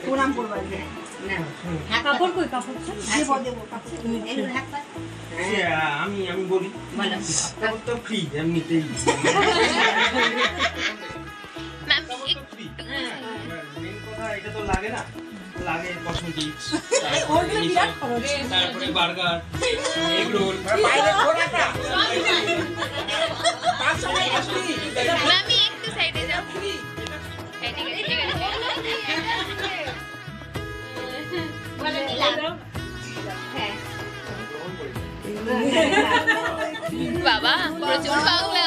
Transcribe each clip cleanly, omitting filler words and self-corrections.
প্রণাম করবার কাপড় কই কাপড় আমি বলি তো ফ্রি এমনিতেই এটা তো লাগে না, লাগে কসমেটিক্স, তারপরে বার্গার, এগ রোল, বাইরে ঘোরাটা মামি একটু সাইডে যাও। বাবা প্রচুর বাংলা।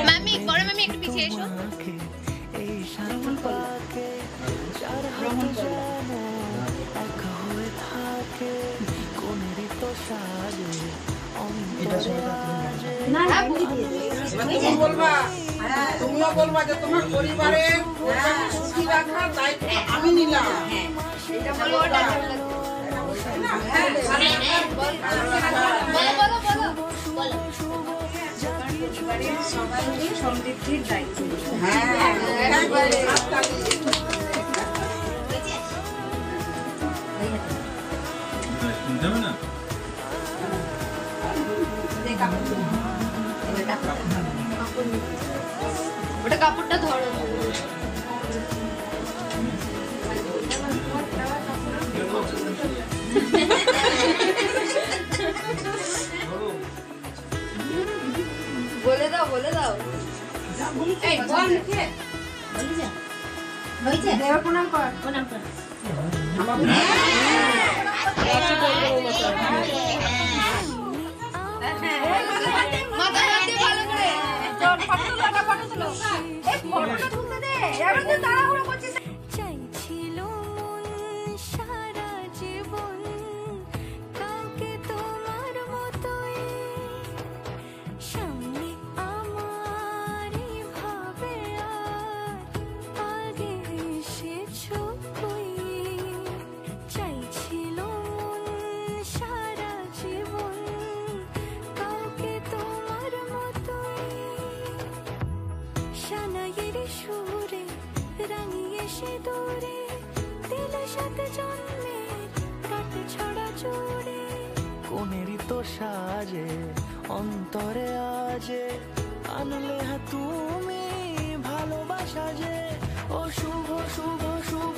মামি বড় মামি একটু পিছিয়ে এসো। তুমিও বলবা যে তোমার পরিবারের সুখী রাখার দায়িত্ব আমি নিলাম। সবাইকে সমৃদ্ধির দায়িত্ব। ওটা কাপড়টা ধরো। বলে দাও বলে দাও। এই বল মুখে বলি যা হইছে দেব প্রণাম কর প্রণাম কর। মাথা মাথা ভালো করে চল ফটো তুলো এই ফটোটা তুলতে দে এখন তো তাড়াহুড়ো করছিস। চাইছিল সারা জীবন কাউকে তোমার মতোই সামনে আমারই ভাবে আর আগে এসেছো কই। চাইছিল সারা জীবন কাউকে তোমার মতোই সানাইয়ের সুরে রাঙিয়ে সে দূরে দিল সাথে জন্মে রাত ছড়া জুড়ে কোনেরই তো সাজে অন্তরে আজে আনলে তুমি ভালোবাসা যে ও শুভ শুভ শুভ